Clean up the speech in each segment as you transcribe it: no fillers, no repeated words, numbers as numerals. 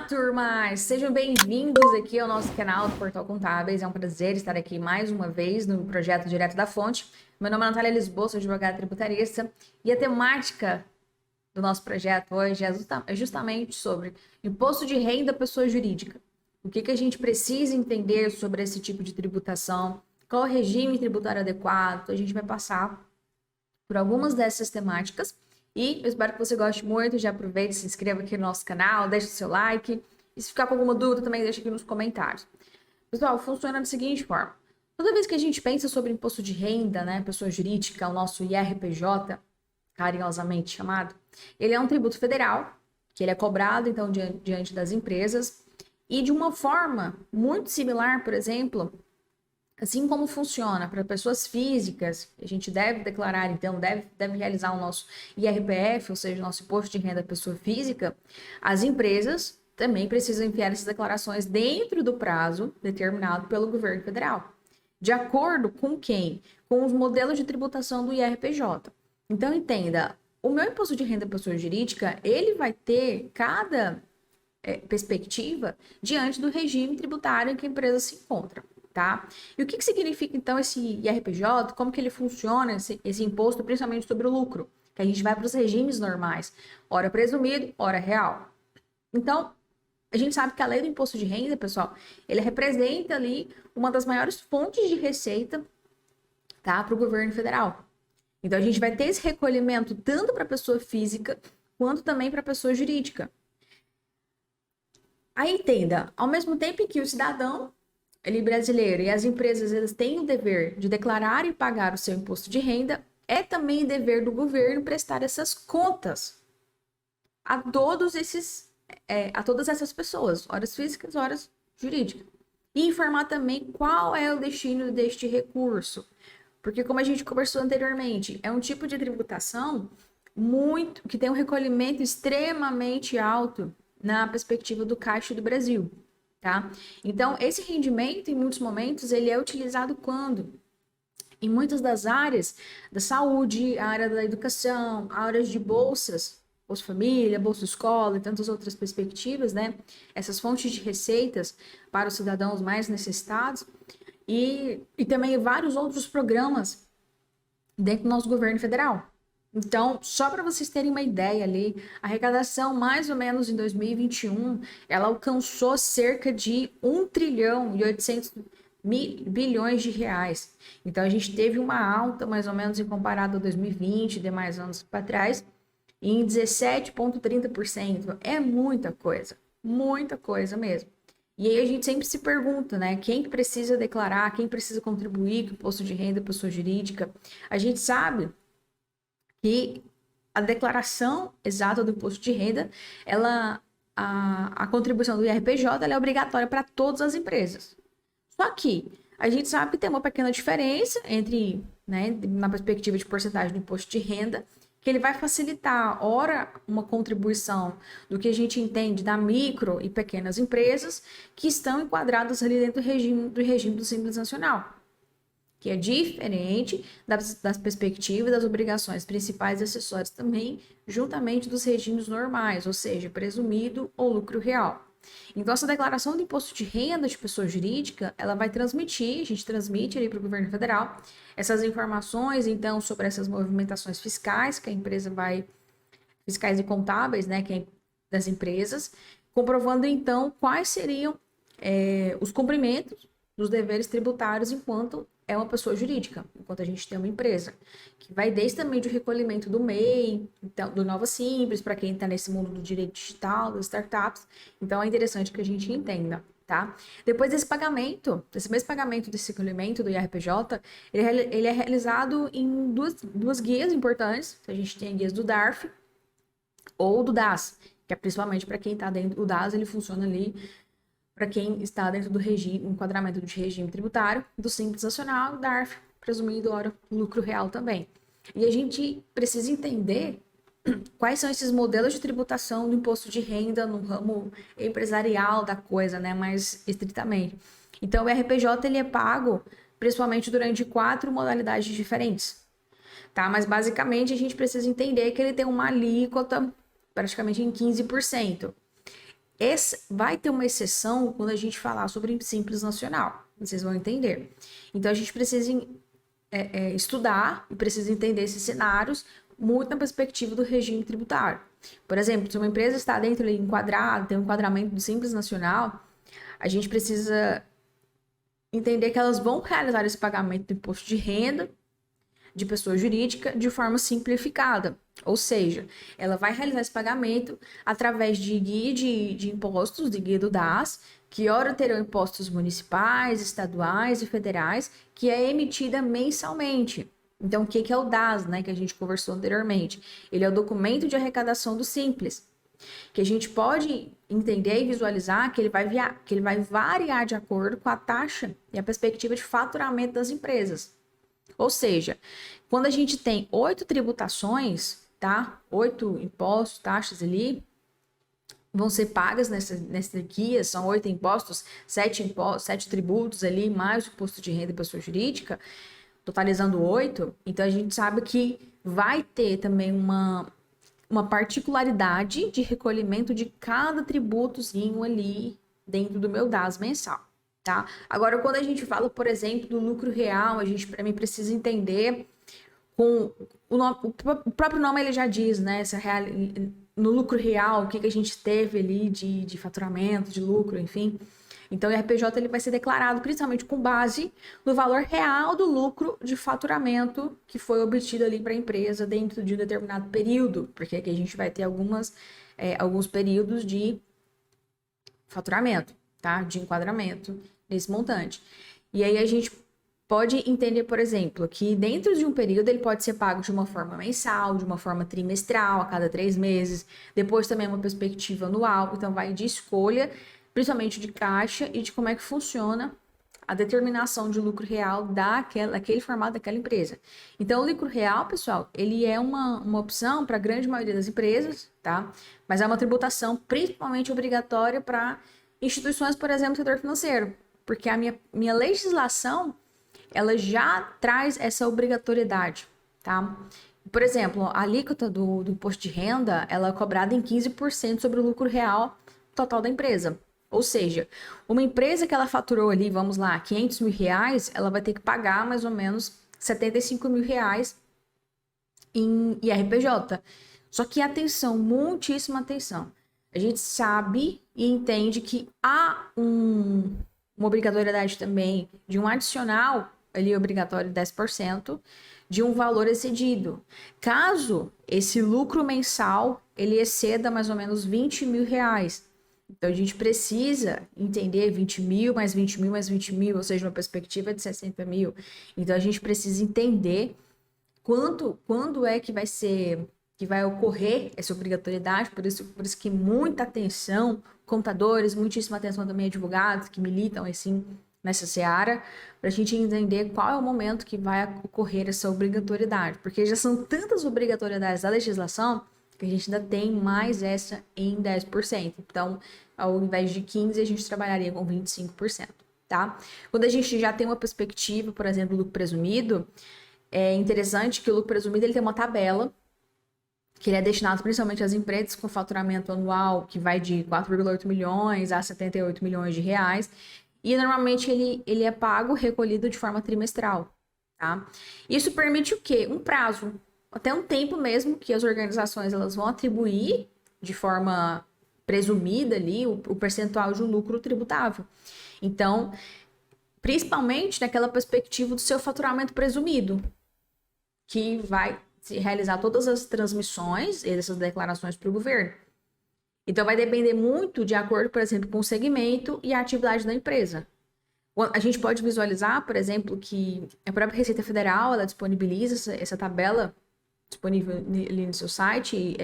turma! Sejam bem-vindos aqui ao nosso canal do Portal Contábeis. É um prazer estar aqui mais uma vez no projeto Direto da Fonte. Meu nome é Natália Lisboa, sou advogada tributarista e a temática do nosso projeto hoje é justamente sobre imposto de renda pessoa jurídica. O que a gente precisa entender sobre esse tipo de tributação, qual é o regime tributário adequado. A gente vai passar por algumas dessas temáticas. E eu espero que você goste muito. Já aproveite, se inscreva aqui no nosso canal, deixe o seu like. E se ficar com alguma dúvida, também deixa aqui nos comentários. Pessoal, funciona da seguinte forma. Toda vez que a gente pensa sobre imposto de renda, né, pessoa jurídica, o nosso IRPJ, carinhosamente chamado, ele é um tributo federal, que ele é cobrado, então, diante das empresas. E de uma forma muito similar, por exemplo, assim como funciona para pessoas físicas, a gente deve declarar, então, deve realizar o nosso IRPF, ou seja, o nosso imposto de renda pessoa física, as empresas também precisam enviar essas declarações dentro do prazo determinado pelo governo federal. De acordo com quem? Com os modelos de tributação do IRPJ. Então, entenda, o meu imposto de renda pessoa jurídica, ele vai ter cada perspectiva diante do regime tributário em que a empresa se encontra. Tá? E o que significa, então, esse IRPJ? Como que ele funciona, esse imposto, principalmente sobre o lucro? Que a gente vai para os regimes normais, ora presumido, ora real. Então, a gente sabe que a lei do imposto de renda, pessoal, ele representa ali uma das maiores fontes de receita, tá, para o governo federal. Então, a gente vai ter esse recolhimento tanto para a pessoa física, quanto também para a pessoa jurídica. Aí, entenda, ao mesmo tempo que o cidadão ele brasileiro e as empresas eles têm o dever de declarar e pagar o seu imposto de renda, é também dever do governo prestar essas contas a todos a todas essas pessoas, horas físicas, horas jurídicas. E informar também qual é o destino deste recurso. Porque, como a gente conversou anteriormente, é um tipo de tributação que tem um recolhimento extremamente alto na perspectiva do Caixa do Brasil. Tá? Então, esse rendimento, em muitos momentos, ele é utilizado quando? Em muitas das áreas da saúde, a área da educação, áreas de bolsas, Bolsa Família, Bolsa Escola e tantas outras perspectivas, né? Essas fontes de receitas para os cidadãos mais necessitados e também vários outros programas dentro do nosso governo federal. Então, só para vocês terem uma ideia ali, a arrecadação mais ou menos em 2021, ela alcançou cerca de 1 trilhão e 800 bilhões de reais. Então, a gente teve uma alta mais ou menos em comparado a 2020 e demais anos para trás, em 17,30%. É muita coisa mesmo. E aí a gente sempre se pergunta, né? Quem que precisa declarar, quem precisa contribuir com o imposto de renda, pessoa jurídica? A gente sabe que a declaração exata do imposto de renda, a contribuição do IRPJ, ela é obrigatória para todas as empresas. Só que a gente sabe que tem uma pequena diferença entre, né, na perspectiva de porcentagem do imposto de renda, que ele vai facilitar, ora, uma contribuição do que a gente entende da micro e pequenas empresas que estão enquadradas ali dentro do regime do Simples Nacional, que é diferente das perspectivas das obrigações principais e acessórias também, juntamente dos regimes normais, ou seja, presumido ou lucro real. Então, essa declaração de imposto de renda de pessoa jurídica, ela vai transmitir, a gente transmite ali para o governo federal, essas informações, então, sobre essas movimentações fiscais que a empresa fiscais e contábeis, né, das empresas, comprovando, então, quais seriam os cumprimentos dos deveres tributários enquanto é uma pessoa jurídica, enquanto a gente tem uma empresa, que vai desde também do recolhimento do MEI, então, do Nova Simples, para quem está nesse mundo do direito digital, das startups. Então, é interessante que a gente entenda, tá? Depois desse mesmo pagamento desse recolhimento do IRPJ, ele é realizado em duas guias importantes. A gente tem a guia do DARF ou do DAS, que é principalmente para quem está dentro do DAS, ele funciona ali para quem está dentro do enquadramento de regime tributário, do Simples Nacional, DARF, presumido, ora, lucro real também. E a gente precisa entender quais são esses modelos de tributação do imposto de renda no ramo empresarial da coisa, né, mais estritamente. Então, o RPJ, ele é pago principalmente durante 4 modalidades diferentes, tá? Mas, basicamente, a gente precisa entender que ele tem uma alíquota praticamente em 15%. vai ter uma exceção quando a gente falar sobre Simples Nacional. Vocês vão entender. Então, a gente precisa estudar e precisa entender esses cenários muito na perspectiva do regime tributário. Por exemplo, se uma empresa está dentro enquadrada, tem um enquadramento do Simples Nacional, a gente precisa entender que elas vão realizar esse pagamento do imposto de renda de pessoa jurídica de forma simplificada. Ou seja, ela vai realizar esse pagamento através de guia de impostos, de guia do DAS, que ora terão impostos municipais, estaduais e federais, que é emitida mensalmente. Então, o que é o DAS, né, que a gente conversou anteriormente? Ele é o documento de arrecadação do Simples, que a gente pode entender e visualizar que ele vai variar de acordo com a taxa e a perspectiva de faturamento das empresas. Ou seja, quando a gente tem 8 tributações, tá? 8 impostos, taxas ali, vão ser pagas nessa guia, são 8 impostos, 7 tributos ali, mais o imposto de renda e pessoa jurídica, totalizando 8. Então, a gente sabe que vai ter também uma particularidade de recolhimento de cada tributozinho ali dentro do meu DAS mensal, tá? Agora, quando a gente fala, por exemplo, do lucro real, a gente também precisa entender com o próprio nome ele já diz, né? No lucro real, o que a gente teve ali de faturamento, de lucro, enfim. Então, o IRPJ ele vai ser declarado principalmente com base no valor real do lucro de faturamento que foi obtido ali para a empresa dentro de um determinado período, porque aqui a gente vai ter alguns períodos de faturamento, tá? De enquadramento nesse montante. E aí a gente pode entender, por exemplo, que dentro de um período ele pode ser pago de uma forma mensal, de uma forma trimestral, a cada 3 meses, depois também uma perspectiva anual, então vai de escolha, principalmente de caixa e de como é que funciona a determinação de lucro real daquele formato daquela empresa. Então, o lucro real, pessoal, ele é uma opção para a grande maioria das empresas, tá? Mas é uma tributação principalmente obrigatória para instituições, por exemplo, do setor financeiro, porque a minha legislação ela já traz essa obrigatoriedade, tá? Por exemplo, a alíquota do imposto de renda, ela é cobrada em 15% sobre o lucro real total da empresa. Ou seja, uma empresa que ela faturou ali, vamos lá, 500 mil reais, ela vai ter que pagar mais ou menos 75 mil reais em IRPJ. Só que atenção, muitíssima atenção. A gente sabe e entende que há uma obrigatoriedade também de um adicional ali obrigatório de 10% de um valor excedido. Caso esse lucro mensal ele exceda mais ou menos 20 mil reais. Então, a gente precisa entender 20 mil, mais 20 mil, mais 20 mil, ou seja, uma perspectiva de 60 mil. Então, a gente precisa entender quando é que vai ocorrer essa obrigatoriedade, por isso que muita atenção, contadores, muitíssima atenção também advogados que militam assim nessa seara, para a gente entender qual é o momento que vai ocorrer essa obrigatoriedade, porque já são tantas obrigatoriedades da legislação que a gente ainda tem mais essa em 10%. Então, ao invés de 15%, a gente trabalharia com 25%, tá? Quando a gente já tem uma perspectiva, por exemplo, do lucro presumido, é interessante que o lucro presumido ele tem uma tabela que ele é destinado principalmente às empresas com faturamento anual que vai de 4,8 milhões a 78 milhões de reais, e normalmente ele é pago, recolhido de forma trimestral, tá? Isso permite o quê? Um prazo, até um tempo mesmo que as organizações elas vão atribuir de forma presumida ali o percentual de um lucro tributável. Então, principalmente naquela perspectiva do seu faturamento presumido, que vai realizar todas as transmissões e essas declarações para o governo. Então, vai depender muito de acordo, por exemplo, com o segmento e a atividade da empresa. A gente pode visualizar, por exemplo, que a própria Receita Federal ela disponibiliza essa tabela disponível ali no seu site,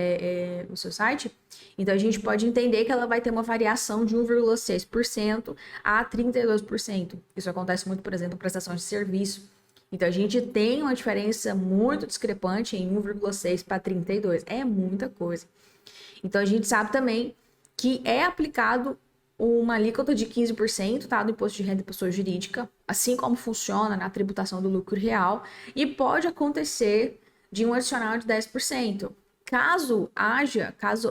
Então, a gente pode entender que ela vai ter uma variação de 1,6% a 32%. Isso acontece muito, por exemplo, em prestação de serviço. Então, a gente tem uma diferença muito discrepante em 1,6 para 32. É muita coisa. Então, a gente sabe também que é aplicado uma alíquota de 15%, tá, do imposto de renda de pessoa jurídica, assim como funciona na tributação do lucro real, e pode acontecer de um adicional de 10%. caso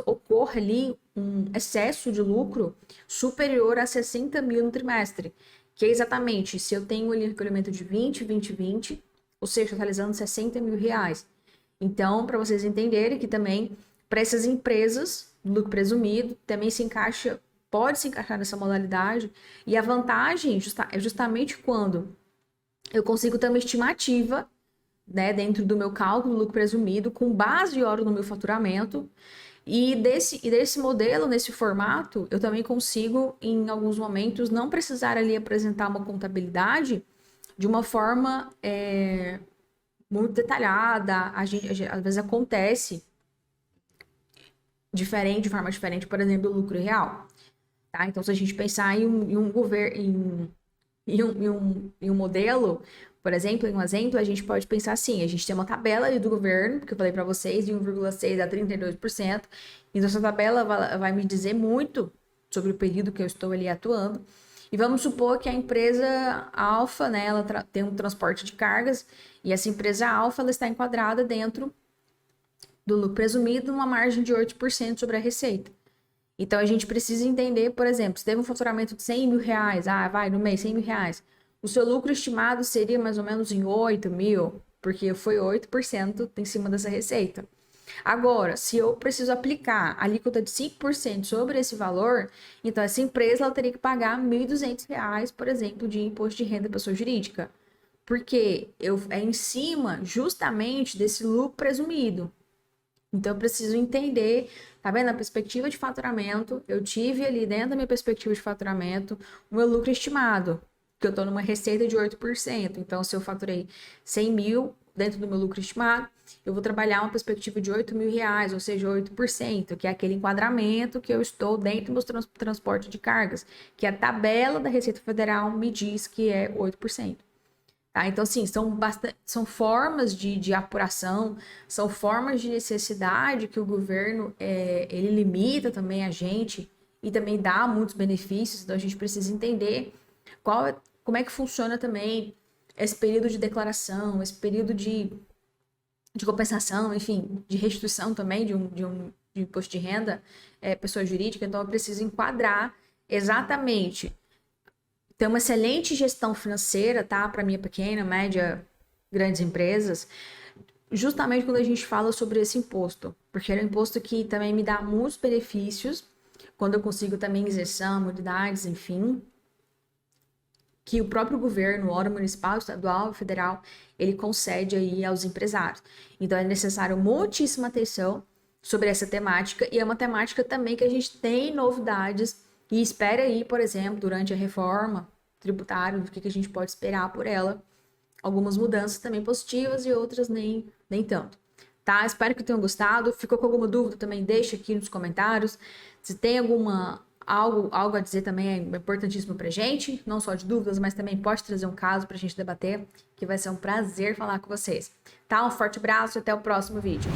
ocorra ali um excesso de lucro superior a 60 mil no trimestre, que é exatamente se eu tenho ali um recolhimento de 20, 20, 20, ou seja, totalizando 60 mil reais. Então, para vocês entenderem que também, para essas empresas, lucro presumido, também pode se encaixar nessa modalidade, e a vantagem é justamente quando eu consigo ter uma estimativa, né, dentro do meu cálculo do lucro presumido, com base de hora no meu faturamento, e desse modelo, nesse formato, eu também consigo, em alguns momentos, não precisar ali apresentar uma contabilidade de uma forma muito detalhada. Às vezes acontece de forma diferente, por exemplo, do lucro real. Tá? Então, se a gente pensar em um governo, em um modelo, por exemplo, em um exemplo, a gente pode pensar assim: a gente tem uma tabela ali do governo, que eu falei para vocês, de 1,6% a 32%. Então, essa tabela vai me dizer muito sobre o período que eu estou ali atuando. E vamos supor que a empresa Alfa, né, ela tem um transporte de cargas, e essa empresa Alfa, ela está enquadrada dentro do lucro presumido, numa margem de 8% sobre a receita. Então, a gente precisa entender, por exemplo, se teve um faturamento de 100 mil reais, no mês, 100 mil reais, o seu lucro estimado seria mais ou menos em 8 mil, porque foi 8% em cima dessa receita. Agora, se eu preciso aplicar a alíquota de 5% sobre esse valor, então essa empresa ela teria que pagar R$ 1.200, por exemplo, de imposto de renda pessoa jurídica. Porque é em cima justamente desse lucro presumido. Então, eu preciso entender, tá vendo? A perspectiva de faturamento, eu tive ali dentro da minha perspectiva de faturamento o meu lucro estimado, que eu estou numa receita de 8%. Então, se eu faturei 100 mil dentro do meu lucro estimado, eu vou trabalhar uma perspectiva de 8 mil reais, ou seja, 8%, que é aquele enquadramento que eu estou dentro do meu transporte de cargas, que a tabela da Receita Federal me diz que é 8%. Tá? Então, assim, são formas de apuração, são formas de necessidade que o governo ele limita também a gente e também dá muitos benefícios. Então, a gente precisa entender como é que funciona também esse período de declaração, esse período de compensação, enfim, de restituição também de imposto de renda pessoa jurídica. Então, eu preciso enquadrar exatamente ter uma excelente gestão financeira, tá? Para minha pequena, média, grandes empresas, justamente quando a gente fala sobre esse imposto, porque é um imposto que também me dá muitos benefícios, quando eu consigo também isenção, unidades, enfim, que o próprio governo, órgão municipal, estadual, federal, ele concede aí aos empresários. Então é necessário muitíssima atenção sobre essa temática, e é uma temática também que a gente tem novidades e espera aí, por exemplo, durante a reforma tributária, o que a gente pode esperar por ela. Algumas mudanças também positivas e outras nem tanto. Tá? Espero que tenham gostado. Ficou com alguma dúvida também? Deixa aqui nos comentários. Se tem algo a dizer também é importantíssimo pra gente. Não só de dúvidas, mas também pode trazer um caso pra gente debater, que vai ser um prazer falar com vocês. Tá? Um forte abraço e até o próximo vídeo.